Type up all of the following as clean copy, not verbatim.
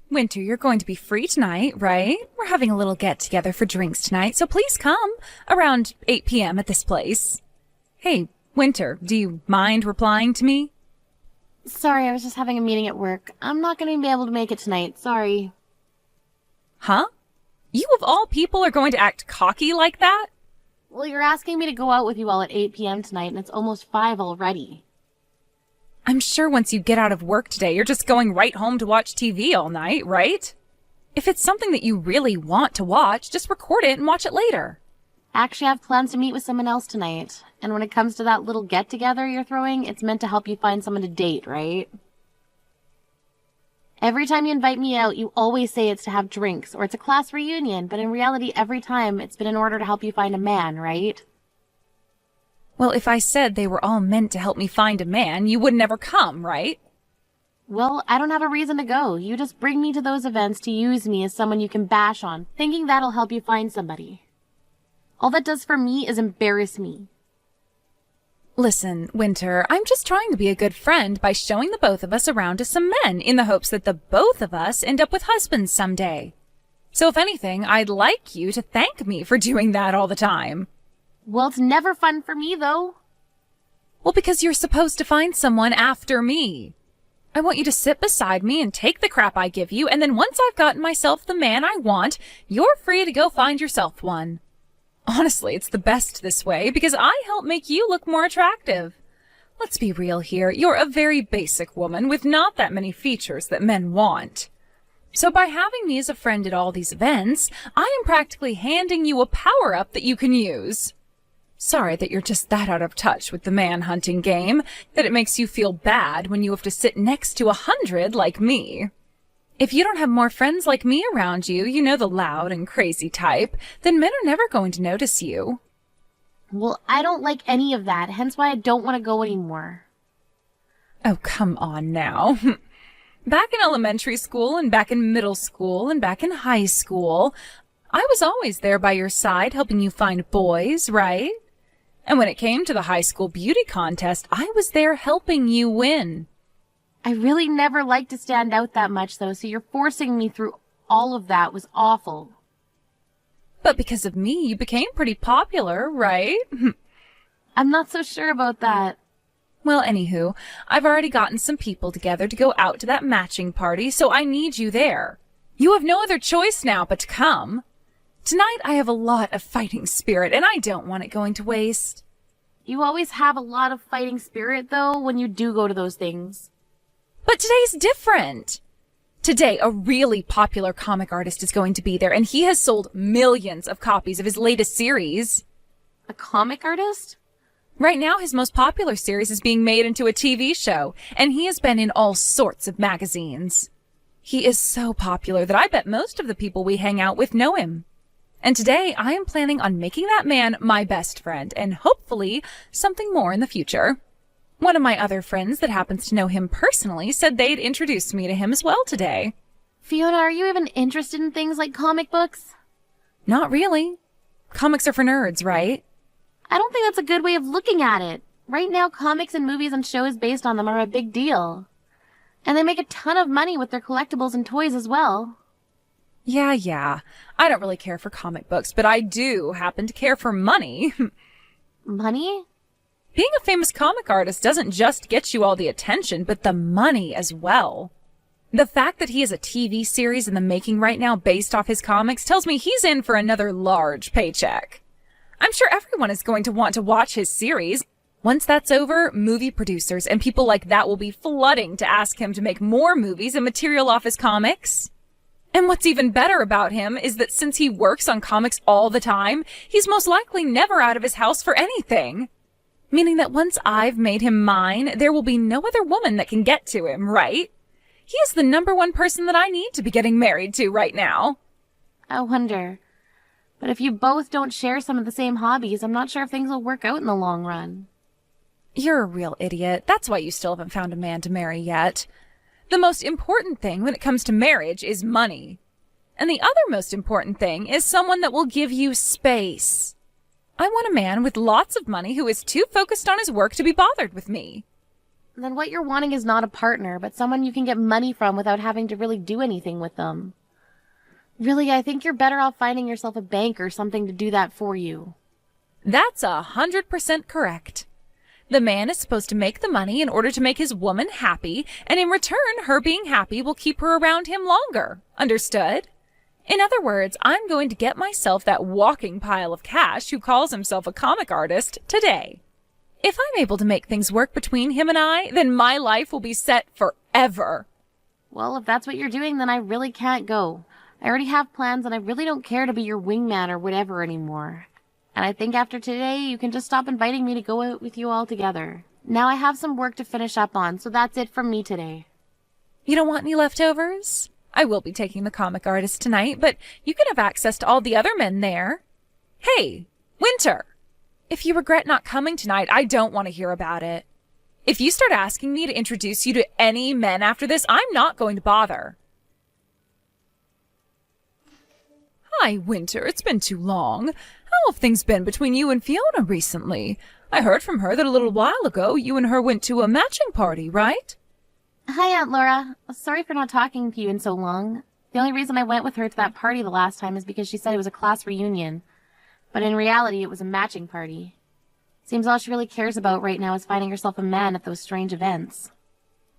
Winter, you're going to be free tonight, right? We're having a little get-together for drinks tonight, so please come around 8 p.m. at this place. Hey, Winter, do you mind replying to me? Sorry, I was just having a meeting at work. I'm not going to be able to make it tonight, sorry. Huh? You of all people are going to act cocky like that? Well, you're asking me to go out with you all at 8 p.m. tonight, and it's almost 5 already. I'm sure once you get out of work today, you're just going right home to watch TV all night, right? If it's something that you really want to watch, just record it and watch it later. Actually, I have plans to meet with someone else tonight. And when it comes to that little get-together you're throwing, it's meant to help you find someone to date, right? Every time you invite me out, you always say it's to have drinks, or it's a class reunion, but in reality, every time it's been in order to help you find a man, right? Well, if I said they were all meant to help me find a man, you would never come, right? Well, I don't have a reason to go. You just bring me to those events to use me as someone you can bash on, thinking that'll help you find somebody. All that does for me is embarrass me. Listen, Winter, I'm just trying to be a good friend by showing the both of us around to some men in the hopes that the both of us end up with husbands someday. So if anything, I'd like you to thank me for doing that all the time. Well, it's never fun for me, though. Well, because you're supposed to find someone after me. I want you to sit beside me and take the crap I give you, and then once I've gotten myself the man I want, you're free to go find yourself one. Honestly, it's the best this way, because I help make you look more attractive. Let's be real here. You're a very basic woman with not that many features that men want. So by having me as a friend at all these events, I am practically handing you a power-up that you can use. Sorry that you're just that out of touch with the man-hunting game, that it makes you feel bad when you have to sit next to 100 like me. If you don't have more friends like me around you, you know, the loud and crazy type, then men are never going to notice you. Well, I don't like any of that, hence why I don't want to go anymore. Oh, come on now. Back in elementary school and back in middle school and back in high school, I was always there by your side helping you find boys, right? And when it came to the high school beauty contest, I was there helping you win. I really never liked to stand out that much, though, so you're forcing me through all of that was awful. But because of me, you became pretty popular, right? I'm not so sure about that. Well, anywho, I've already gotten some people together to go out to that matching party, so I need you there. You have no other choice now but to come. Tonight I have a lot of fighting spirit, and I don't want it going to waste. You always have a lot of fighting spirit, though, when you do go to those things. But today's different. Today, a really popular comic artist is going to be there, and he has sold millions of copies of his latest series. A comic artist? Right now, his most popular series is being made into a TV show, and he has been in all sorts of magazines. He is so popular that I bet most of the people we hang out with know him. And today, I am planning on making that man my best friend, and hopefully something more in the future. One of my other friends that happens to know him personally said they'd introduce me to him as well today. Fiona, are you even interested in things like comic books? Not really. Comics are for nerds, right? I don't think that's a good way of looking at it. Right now, comics and movies and shows based on them are a big deal. And they make a ton of money with their collectibles and toys as well. Yeah. I don't really care for comic books, but I do happen to care for money. Money? Being a famous comic artist doesn't just get you all the attention, but the money as well. The fact that he has a TV series in the making right now based off his comics tells me he's in for another large paycheck. I'm sure everyone is going to want to watch his series. Once that's over, movie producers and people like that will be flooding to ask him to make more movies and material off his comics. And what's even better about him is that since he works on comics all the time, he's most likely never out of his house for anything. Meaning that once I've made him mine, there will be no other woman that can get to him, right? He is the #1 person that I need to be getting married to right now. I wonder. But if you both don't share some of the same hobbies, I'm not sure if things will work out in the long run. You're a real idiot. That's why you still haven't found a man to marry yet. The most important thing when it comes to marriage is money. And the other most important thing is someone that will give you space. I want a man with lots of money who is too focused on his work to be bothered with me. Then what you're wanting is not a partner, but someone you can get money from without having to really do anything with them. Really, I think you're better off finding yourself a bank or something to do that for you. That's 100% correct. The man is supposed to make the money in order to make his woman happy, and in return, her being happy will keep her around him longer. Understood? In other words, I'm going to get myself that walking pile of cash who calls himself a comic artist today. If I'm able to make things work between him and I, then my life will be set forever. Well, if that's what you're doing, then I really can't go. I already have plans, and I really don't care to be your wingman or whatever anymore. And I think after today, you can just stop inviting me to go out with you all together. Now I have some work to finish up on, so that's it from me today. You don't want any leftovers? I will be taking the comic artist tonight, but you can have access to all the other men there. Hey, Winter! If you regret not coming tonight, I don't want to hear about it. If you start asking me to introduce you to any men after this, I'm not going to bother. Hi, Winter. It's been too long. How have things been between you and Fiona recently? I heard from her that a little while ago you and her went to a matching party, right? Hi, Aunt Laura. Sorry for not talking to you in so long. The only reason I went with her to that party the last time is because she said it was a class reunion. But in reality, it was a matching party. Seems all she really cares about right now is finding herself a man at those strange events.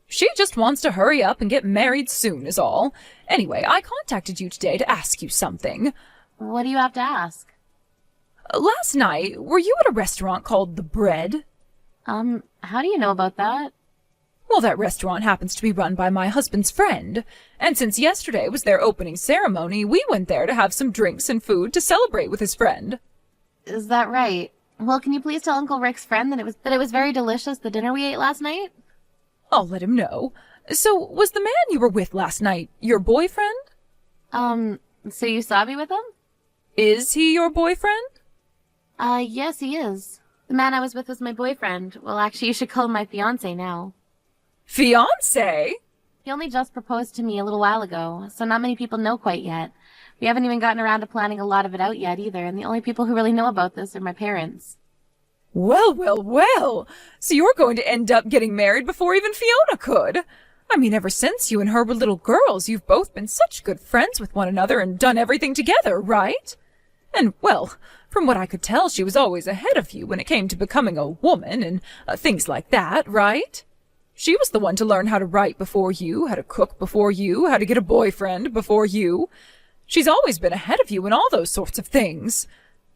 She just wants to hurry up and get married soon is all. Anyway, I contacted you today to ask you something. What do you have to ask? Last night, were you at a restaurant called The Bread? How do you know about that? Well, that restaurant happens to be run by my husband's friend, and since yesterday was their opening ceremony, we went there to have some drinks and food to celebrate with his friend. Is that right? Well, can you please tell Uncle Rick's friend that it was very delicious, the dinner we ate last night? I'll let him know. So, was the man you were with last night your boyfriend? So you saw me with him? Is he your boyfriend? Yes, he is. The man I was with was my boyfriend. Well, actually, you should call him my fiancé now. Fiancé? He only just proposed to me a little while ago, so not many people know quite yet. We haven't even gotten around to planning a lot of it out yet either, and the only people who really know about this are my parents. Well, well, well. So you're going to end up getting married before even Fiona could. I mean, ever since you and her were little girls, you've both been such good friends with one another and done everything together, right? And, well, from what I could tell, she was always ahead of you when it came to becoming a woman and things like that, right? She was the one to learn how to write before you, how to cook before you, how to get a boyfriend before you. She's always been ahead of you in all those sorts of things.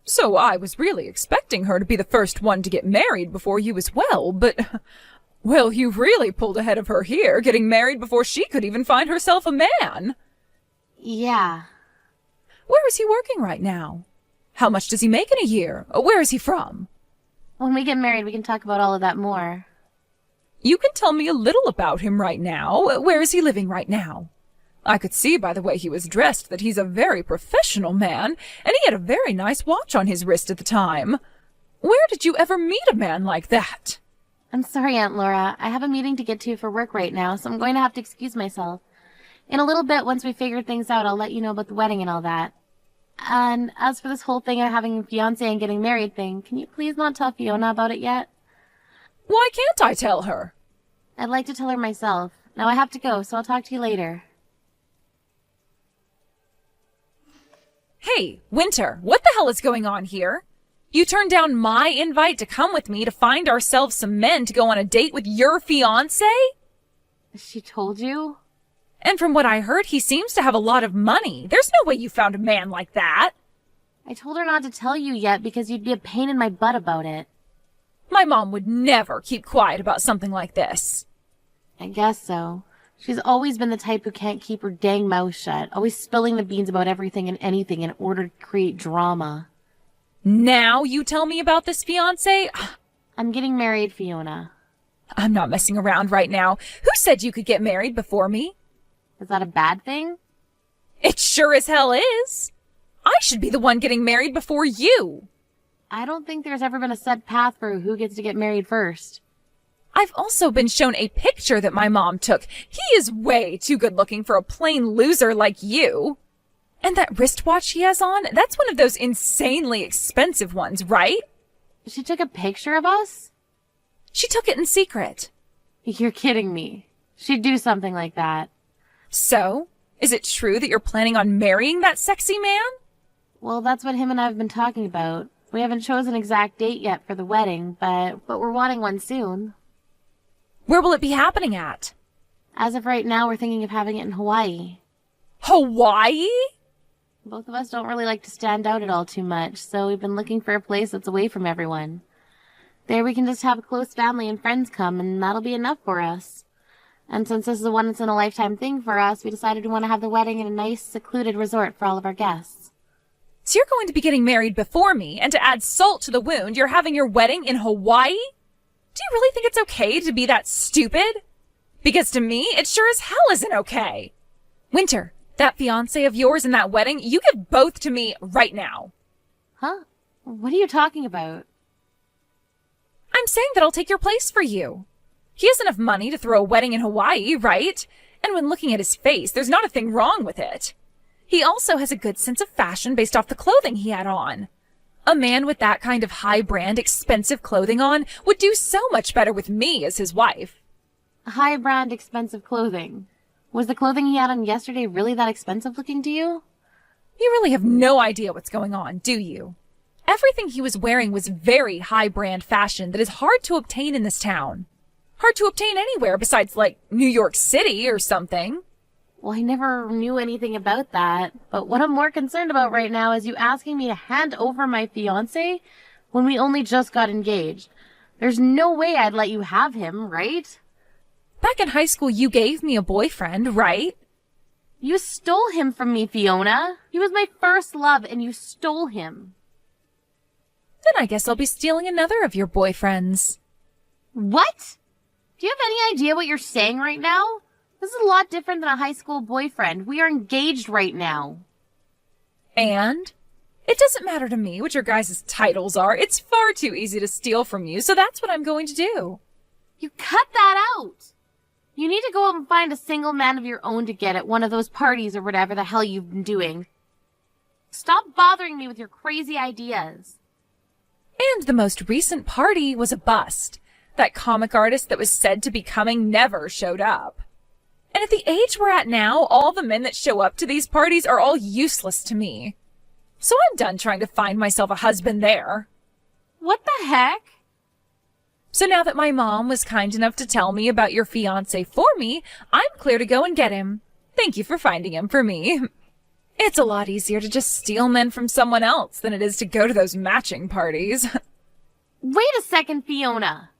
So I was really expecting her to be the first one to get married before you as well, but, well, you've really pulled ahead of her here, getting married before she could even find herself a man. Yeah. Where is he working right now? How much does he make in a year? Where is he from? When we get married, we can talk about all of that more. You can tell me a little about him right now. Where is he living right now? I could see by the way he was dressed that he's a very professional man, and he had a very nice watch on his wrist at the time. Where did you ever meet a man like that? I'm sorry, Aunt Laura. I have a meeting to get to for work right now, so I'm going to have to excuse myself. In a little bit, once we figure things out, I'll let you know about the wedding and all that. And as for this whole thing of having a fiancé and getting married thing, can you please not tell Fiona about it yet? Why can't I tell her? I'd like to tell her myself. Now I have to go, so I'll talk to you later. Hey, Winter, what the hell is going on here? You turned down my invite to come with me to find ourselves some men to go on a date with your fiancé? She told you? And from what I heard, he seems to have a lot of money. There's no way you found a man like that. I told her not to tell you yet because you'd be a pain in my butt about it. My mom would never keep quiet about something like this. I guess so. She's always been the type who can't keep her dang mouth shut, always spilling the beans about everything and anything in order to create drama. Now you tell me about this fiancé? I'm getting married, Fiona. I'm not messing around right now. Who said you could get married before me? Is that a bad thing? It sure as hell is. I should be the one getting married before you. I don't think there's ever been a set path for who gets to get married first. I've also been shown a picture that my mom took. He is way too good looking for a plain loser like you. And that wristwatch he has on, that's one of those insanely expensive ones, right? She took a picture of us? She took it in secret. You're kidding me. She'd do something like that. So, is it true that you're planning on marrying that sexy man? Well, that's what him and I have been talking about. We haven't chosen an exact date yet for the wedding, but we're wanting one soon. Where will it be happening at? As of right now, we're thinking of having it in Hawaii. Hawaii? Both of us don't really like to stand out at all too much, so we've been looking for a place that's away from everyone. There we can just have a close family and friends come, and that'll be enough for us. And since this is a once-in-a-lifetime thing for us, we decided we want to have the wedding in a nice, secluded resort for all of our guests. So you're going to be getting married before me, and to add salt to the wound, you're having your wedding in Hawaii? Do you really think it's okay to be that stupid? Because to me, it sure as hell isn't okay. Winter, that fiancé of yours and that wedding, you give both to me right now. Huh? What are you talking about? I'm saying that I'll take your place for you. He has enough money to throw a wedding in Hawaii, right? And when looking at his face, there's not a thing wrong with it. He also has a good sense of fashion based off the clothing he had on. A man with that kind of high-brand, expensive clothing on would do so much better with me as his wife. High-brand, expensive clothing. Was the clothing he had on yesterday really that expensive looking to you? You really have no idea what's going on, do you? Everything he was wearing was very high-brand fashion that is hard to obtain in this town. Hard to obtain anywhere besides, like, New York City or something. Well, I never knew anything about that. But what I'm more concerned about right now is you asking me to hand over my fiancé when we only just got engaged. There's no way I'd let you have him, right? Back in high school, you gave me a boyfriend, right? You stole him from me, Fiona. He was my first love, and you stole him. Then I guess I'll be stealing another of your boyfriends. What? Do you have any idea what you're saying right now? This is a lot different than a high school boyfriend. We are engaged right now. And? It doesn't matter to me what your guys' titles are. It's far too easy to steal from you, so that's what I'm going to do. You cut that out. You need to go out and find a single man of your own to get at one of those parties or whatever the hell you've been doing. Stop bothering me with your crazy ideas. And the most recent party was a bust. That comic artist that was said to be coming never showed up. And at the age we're at now, all the men that show up to these parties are all useless to me. So I'm done trying to find myself a husband there. What the heck? So now that my mom was kind enough to tell me about your fiancé for me, I'm clear to go and get him. Thank you for finding him for me. It's a lot easier to just steal men from someone else than it is to go to those matching parties. Wait a second, Fiona.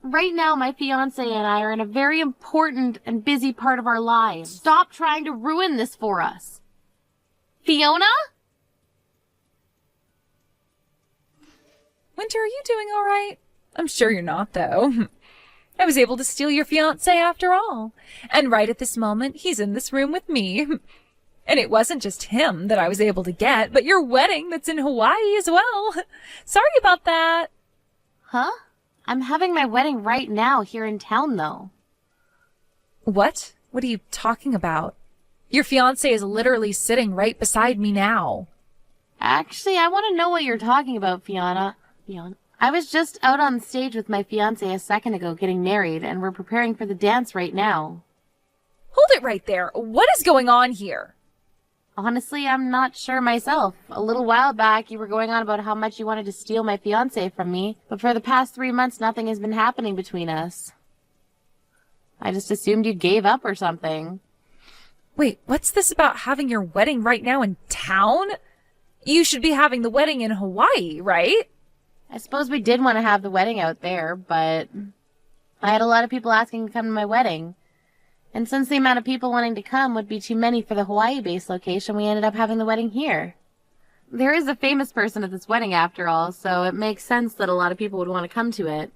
Right now, my fiancé and I are in a very important and busy part of our lives. Stop trying to ruin this for us. Fiona? Winter, are you doing all right? I'm sure you're not, though. I was able to steal your fiancé after all. And right at this moment, he's in this room with me. And it wasn't just him that I was able to get, but your wedding that's in Hawaii as well. Sorry about that. Huh? I'm having my wedding right now here in town, though. What? What are you talking about? Your fiancé is literally sitting right beside me now. Actually, I want to know what you're talking about, Fiona. I was just out on stage with my fiancé a second ago getting married, and we're preparing for the dance right now. Hold it right there. What is going on here? Honestly, I'm not sure myself. A little while back, you were going on about how much you wanted to steal my fiancé from me, but for the past 3 months, nothing has been happening between us. I just assumed you gave up or something. Wait, what's this about having your wedding right now in town? You should be having the wedding in Hawaii, right? I suppose we did want to have the wedding out there, but I had a lot of people asking to come to my wedding. And since the amount of people wanting to come would be too many for the Hawaii-based location, we ended up having the wedding here. There is a famous person at this wedding after all, so it makes sense that a lot of people would want to come to it.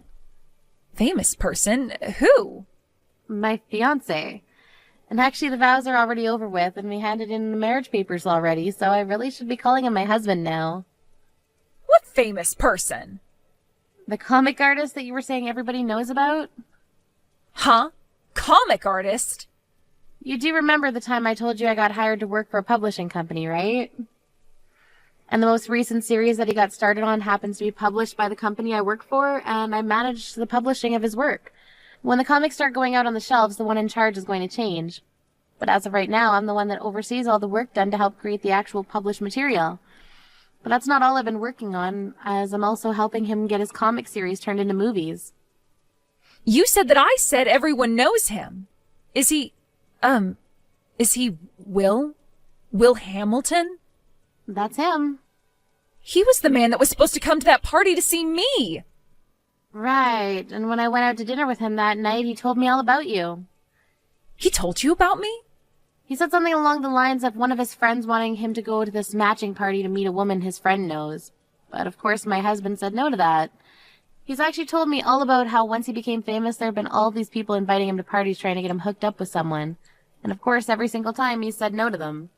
Famous person? Who? My fiancé. And actually the vows are already over with, and we handed in the marriage papers already, so I really should be calling him my husband now. What famous person? The comic artist that you were saying everybody knows about? Huh? Comic artist? You do remember the time I told you I got hired to work for a publishing company, right? And the most recent series that he got started on happens to be published by the company I work for, and I managed the publishing of his work. When the comics start going out on the shelves, the one in charge is going to change. But as of right now, I'm the one that oversees all the work done to help create the actual published material. But that's not all I've been working on, as I'm also helping him get his comic series turned into movies. You said that I said everyone knows him. Is he Will? Will Hamilton? That's him. He was the man that was supposed to come to that party to see me. Right, and when I went out to dinner with him that night, he told me all about you. He told you about me? He said something along the lines of one of his friends wanting him to go to this matching party to meet a woman his friend knows. But of course my husband said no to that. He's actually told me all about how once he became famous, there have been all these people inviting him to parties trying to get him hooked up with someone. And of course, every single time he said no to them.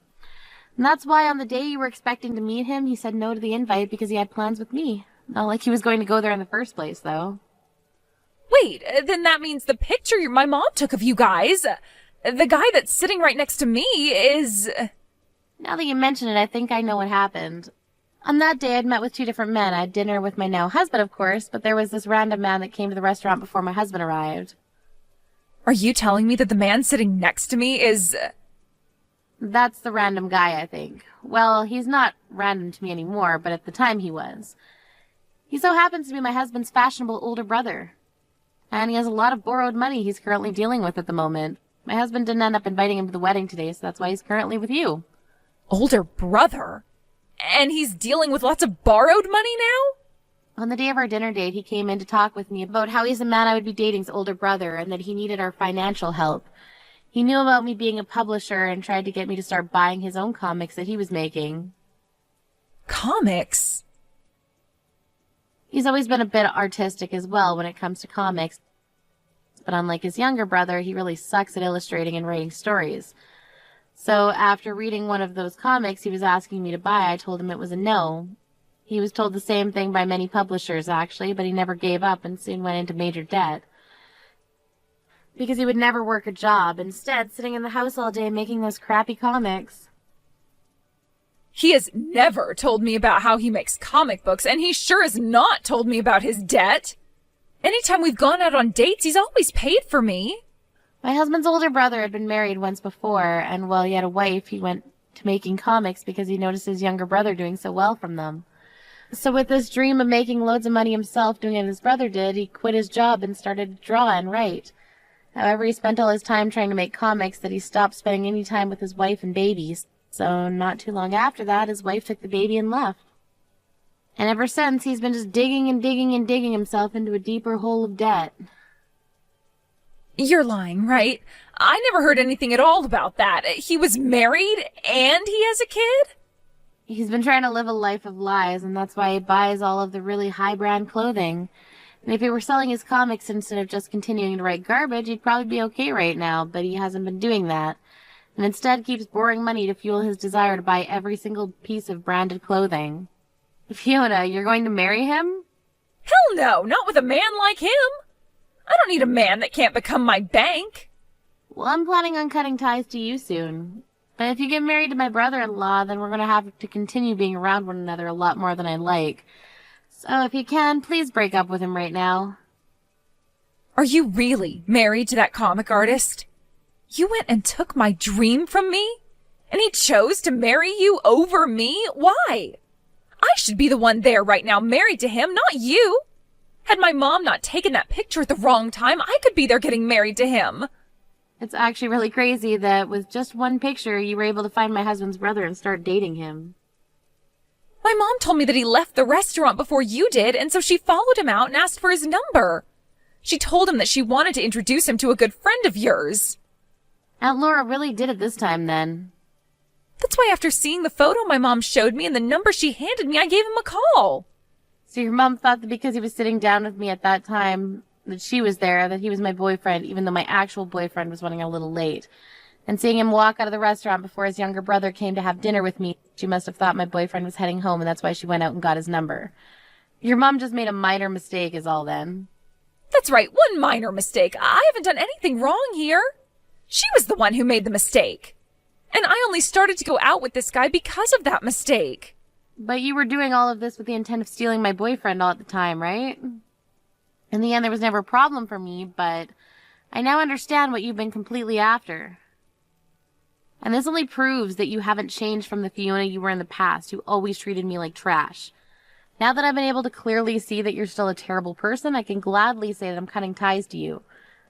And that's why on the day you were expecting to meet him, he said no to the invite because he had plans with me. Not like he was going to go there in the first place, though. Wait, then that means the picture my mom took of you guys, the guy that's sitting right next to me is... Now that you mention it, I think I know what happened. On that day, I'd met with 2 different men. I had dinner with my now husband, of course, but there was this random man that came to the restaurant before my husband arrived. Are you telling me that the man sitting next to me is... That's the random guy, I think. Well, he's not random to me anymore, but at the time he was. He so happens to be my husband's fashionable older brother. And he has a lot of borrowed money he's currently dealing with at the moment. My husband didn't end up inviting him to the wedding today, so that's why he's currently with you. Older brother? And he's dealing with lots of borrowed money now? On the day of our dinner date, he came in to talk with me about how he's the man I would be dating's older brother and that he needed our financial help. He knew about me being a publisher and tried to get me to start buying his own comics that he was making. Comics? He's always been a bit artistic as well when it comes to comics. But unlike his younger brother, he really sucks at illustrating and writing stories. So after reading one of those comics he was asking me to buy, I told him it was a no. He was told the same thing by many publishers, actually, but he never gave up and soon went into major debt. Because he would never work a job, instead sitting in the house all day making those crappy comics. He has never told me about how he makes comic books, and he sure has not told me about his debt. Anytime we've gone out on dates, he's always paid for me. My husband's older brother had been married once before, and while he had a wife, he went to making comics because he noticed his younger brother doing so well from them. So with this dream of making loads of money himself doing what his brother did, he quit his job and started to draw and write. However, he spent all his time trying to make comics that he stopped spending any time with his wife and babies. So not too long after that, his wife took the baby and left. And ever since, he's been just digging and digging and digging himself into a deeper hole of debt. You're lying, right? I never heard anything at all about that. He was married and he has a kid? He's been trying to live a life of lies, and that's why he buys all of the really high-brand clothing. And if he were selling his comics instead of just continuing to write garbage, he'd probably be okay right now, but he hasn't been doing that. And instead keeps borrowing money to fuel his desire to buy every single piece of branded clothing. Fiona, you're going to marry him? Hell no, not with a man like him. I don't need a man that can't become my bank. Well, I'm planning on cutting ties to you soon. But if you get married to my brother-in-law, then we're going to have to continue being around one another a lot more than I like. So if you can, please break up with him right now. Are you really married to that comic artist? You went and took my dream from me? And he chose to marry you over me? Why? I should be the one there right now, married to him, not you. Had my mom not taken that picture at the wrong time, I could be there getting married to him. It's actually really crazy that with just one picture, you were able to find my husband's brother and start dating him. My mom told me that he left the restaurant before you did, and so she followed him out and asked for his number. She told him that she wanted to introduce him to a good friend of yours. Aunt Laura really did it this time, then. That's why after seeing the photo my mom showed me and the number she handed me, I gave him a call. So your mom thought that because he was sitting down with me at that time, that she was there, that he was my boyfriend, even though my actual boyfriend was running a little late. And seeing him walk out of the restaurant before his younger brother came to have dinner with me, she must have thought my boyfriend was heading home, and that's why she went out and got his number. Your mom just made a minor mistake is all then. That's right, one minor mistake. I haven't done anything wrong here. She was the one who made the mistake. And I only started to go out with this guy because of that mistake. But you were doing all of this with the intent of stealing my boyfriend all at the time, right? In the end, there was never a problem for me, but I now understand what you've been completely after. And this only proves that you haven't changed from the Fiona you were in the past, who always treated me like trash. Now that I've been able to clearly see that you're still a terrible person, I can gladly say that I'm cutting ties to you.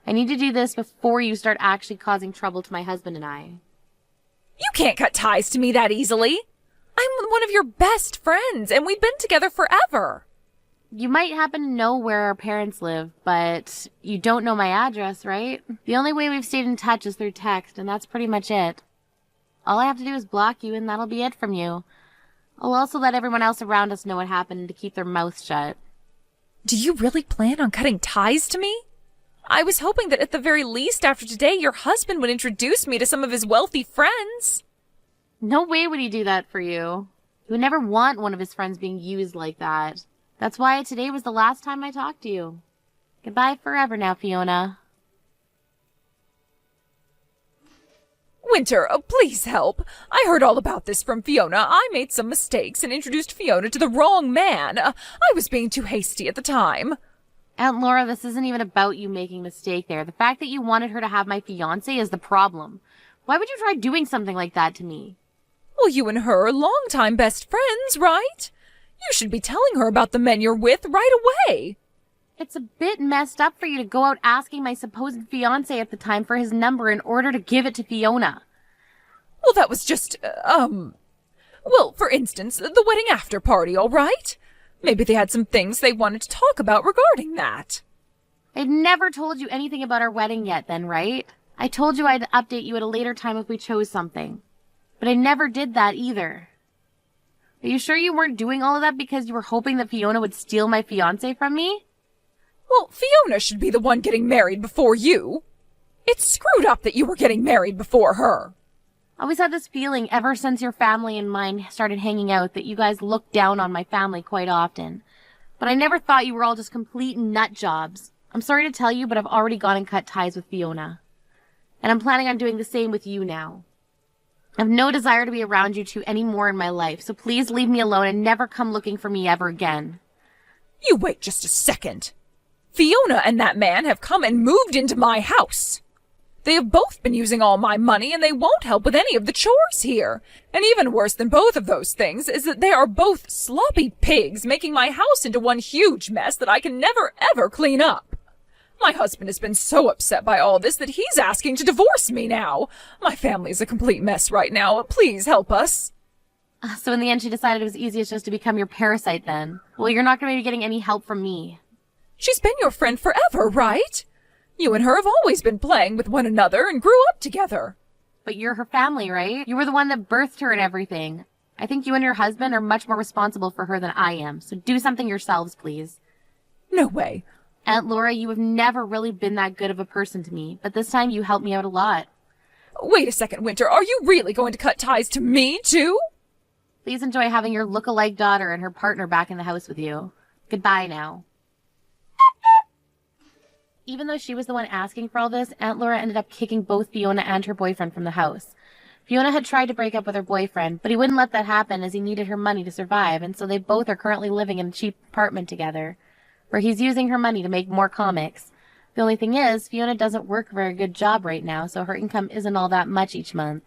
I need to do this before you start actually causing trouble to my husband and I. You can't cut ties to me that easily. I'm one of your best friends, and we've been together forever. You might happen to know where our parents live, but you don't know my address, right? The only way we've stayed in touch is through text, and that's pretty much it. All I have to do is block you, and that'll be it from you. I'll also let everyone else around us know what happened to keep their mouths shut. Do you really plan on cutting ties to me? I was hoping that at the very least after today your husband would introduce me to some of his wealthy friends. No way would he do that for you. He would never want one of his friends being used like that. That's why today was the last time I talked to you. Goodbye forever now, Fiona. Winter, please help. I heard all about this from Fiona. I made some mistakes and introduced Fiona to the wrong man. I was being too hasty at the time. Aunt Laura, this isn't even about you making a mistake there. The fact that you wanted her to have my fiancé is the problem. Why would you try doing something like that to me? Well, you and her are longtime best friends, right? You should be telling her about the men you're with right away. It's a bit messed up for you to go out asking my supposed fiancé at the time for his number in order to give it to Fiona. Well, that was just, well, for instance, the wedding after party, all right? Maybe they had some things they wanted to talk about regarding that. I'd never told you anything about our wedding yet then, right? I told you I'd update you at a later time if we chose something. But I never did that either. Are you sure you weren't doing all of that because you were hoping that Fiona would steal my fiancé from me? Well, Fiona should be the one getting married before you. It's screwed up that you were getting married before her. I always had this feeling ever since your family and mine started hanging out that you guys looked down on my family quite often. But I never thought you were all just complete nut jobs. I'm sorry to tell you, but I've already gone and cut ties with Fiona. And I'm planning on doing the same with you now. I have no desire to be around you two anymore in my life, so please leave me alone and never come looking for me ever again. You wait just a second. Fiona and that man have come and moved into my house. They have both been using all my money, and they won't help with any of the chores here. And even worse than both of those things is that they are both sloppy pigs, making my house into one huge mess that I can never ever clean up. My husband has been so upset by all this that he's asking to divorce me now. My family is a complete mess right now. Please help us. So in the end, she decided it was easiest just to become your parasite then. Well, you're not going to be getting any help from me. She's been your friend forever, right? You and her have always been playing with one another and grew up together. But you're her family, right? You were the one that birthed her and everything. I think you and your husband are much more responsible for her than I am, so do something yourselves, please. No way. Aunt Laura, you have never really been that good of a person to me, but this time you helped me out a lot. Wait a second, Winter. Are you really going to cut ties to me, too? Please enjoy having your look-alike daughter and her partner back in the house with you. Goodbye now. Even though she was the one asking for all this, Aunt Laura ended up kicking both Fiona and her boyfriend from the house. Fiona had tried to break up with her boyfriend, but he wouldn't let that happen as he needed her money to survive, and so they both are currently living in a cheap apartment together, where he's using her money to make more comics. The only thing is, Fiona doesn't work a very good job right now, so her income isn't all that much each month.